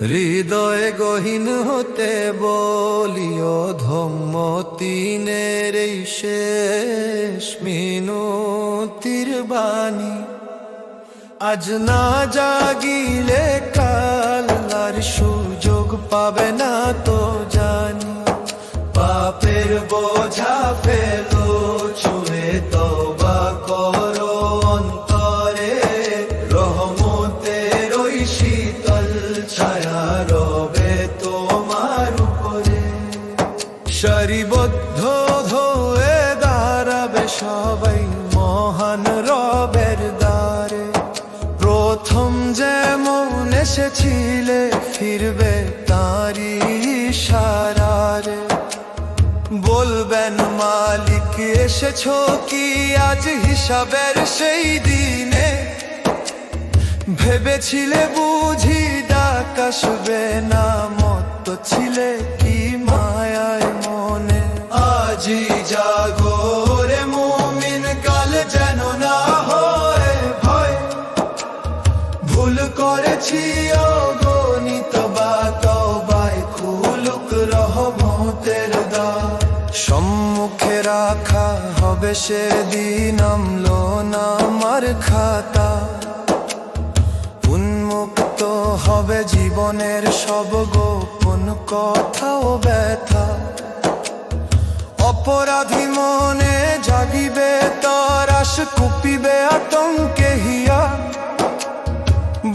হৃদয় গহীন হতে বলিও ধম্মতিনের এই শেষ মিনতির বাণী। আজ না জাগিলে কাল আর সুযোগ পাবে না তো জানি। পাপের বোঝা ফেলো ছুঁয়ে তওবা করো অন্তরে, রহমতের ওই শীতল ছায়া রবে তোমার উপরে। সারিবদ্ধ হয়ে দাঁড়াবে সবাই মহান রবের দ্বারে। প্রথম যেমন এসেছিলে ফিরবে তাঁরই ইশারারে। বলবেন মালিক এসেছো কি আজ হিসাবের সেই দিনে? ভেবেছিলে বুঝি ডাক আসবে না, মত ছিলে কি মায়ায় মনে। আজই জাগো রে মুমিন, কাল যেন না হয় ভয়। ভুল করেছি অগণিত বা তওবায় খুলুক রহমতের দ্বার। সম্মুখে রাখা হবে সেদিন আমলো নামার খাতা। উন্মুক্ত হবে জীবনের সব গোপন কথা ও ব্যথা। অপরাধী মনে জাগিবে তরাস, কুপিবে আতঙ্কে হিয়া।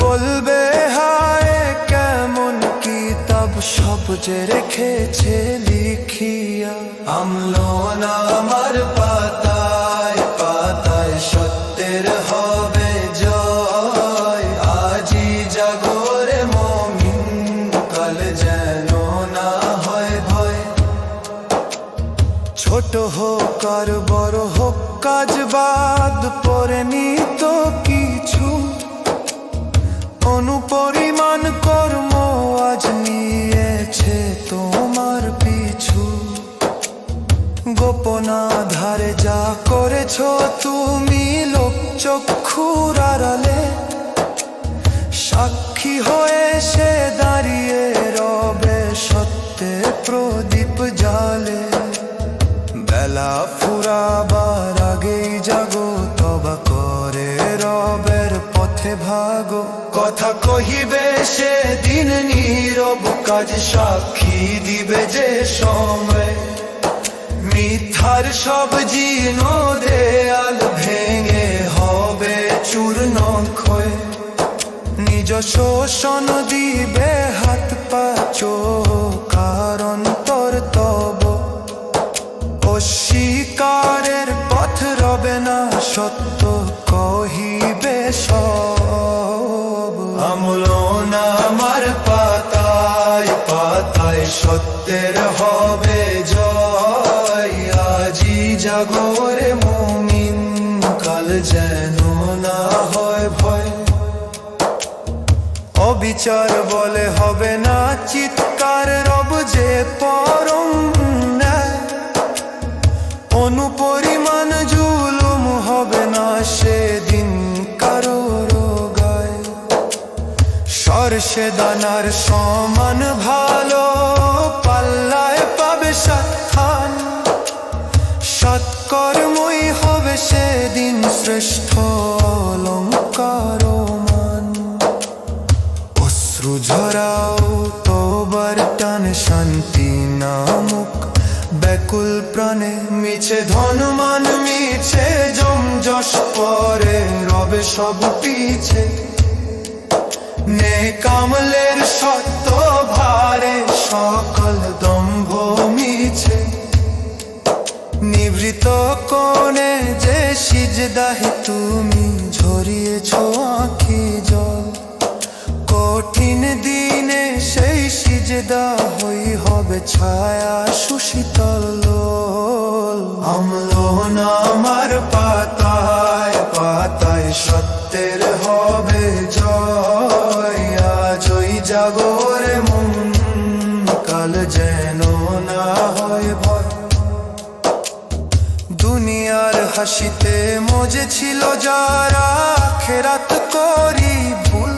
বলবে হায় কেমন কিতাব সব যে রেখেছে লিখিয়া। আমলো নামার পাতায় পাতায় সত্যের হবে জয়। আজই জাগো রে মুমিন, কাল যেন না হয় ভয়। ছোট হোক আর বড় হোক কাজ বাদ পড়েনি তো কিছু। অনুপরিমাণ কর্ম আজ নিয়েছে তোমার পিছু। গোপন আধারে যা করেছ তুমি লোক চক্ষুর আড়ালে, সাক্ষী হয়ে সে দাঁড়িয়ে রবে সত্যে প্রদীপ জালে। বেলা ফুরাবার আগেই জাগো, তওবা করে রবের পথে ভাগো। কথা কহিবে সেদিন নীরব, কাজ সাক্ষী দিবে যে সময়। মিথ্যার সব জীর্ণ দেয়াল ভেঙে হবে চূর্ণ ক্ষয়। নিজ শোষণ দিবে হাত পা কারণ তোর তব। অস্বীকারের পথ রবে না, সত্য কহিবে সব। আমলো নামার পাতায় পাতায় সত্যের হবে জয়। আজই জাগো রে মুমিন, কাল যেন না হয় ভয়। অবিচার বলে হবে না চিৎকার, রব যে পরম ন্যায়। অনুপরিমাণ জুলুম হবে না সেদিন কারো গায়। সরষে দানার সমান ভালো পাল্লায় পাবে সাতখান। সৎকর্মই হবে সেদিন শ্রেষ্ঠ অলংকার মান। অশ্রু ঝরাও তওবার টানে শান্তি নামুক ব্যাকুল প্রাণে। মিছে ধনমান মিছে জমযশ পরে রবে সব পিছে। নেক আমলের সত্য ভারে সকল দম্ভ মিছে। নিভৃত কোণে যে সিজদাহে তুমি ঝরিয়েছ আঁখি জল। কঠিন দিনে সেই সিজদা হই হবে ছায়া সুশীতল। আমলো নামার পাতায় পাতায় সত্যের হবে জয়। আজই জাগো রে মুমিন, কাল যেন না হয় ভয়। দুনিয়ার হাসিতে মজে ছিল যারা, আখিরাত করি ভুল।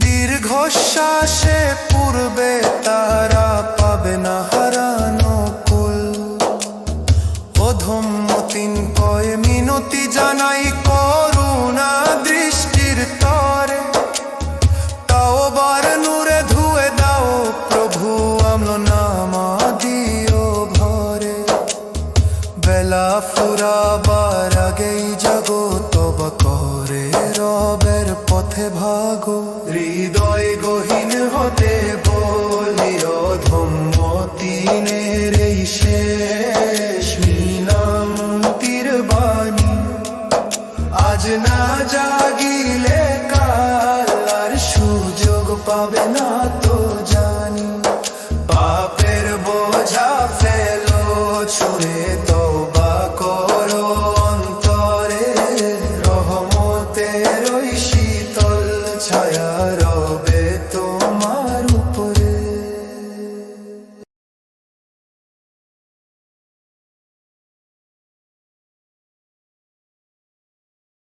দীর্ঘ দীর্ঘশ্বাসে পূর্বে তারা পাবে না হারানো কুল। অধম্যতিন কয় মিনতি জানাই করুণা দৃষ্টির তরে, তাওবার নূরে ধুয়ে দাও প্রভু আমলো নামা দিও ভরে। বেলা ফুরাবার আগেই জাগো তবা করে রবের পথে ভাগো। হৃদয় গহীন হতে বলি অধম্যতিনের এই শেষ মিনতির বাণী। আজ না জাগিলে কাল আর সুযোগ পাবে না তো জানি। পাপের বোঝা ফেলো ছুঁড়ে তওবা করো অন্তরে, রহমতের ওই শীতল ছায়ার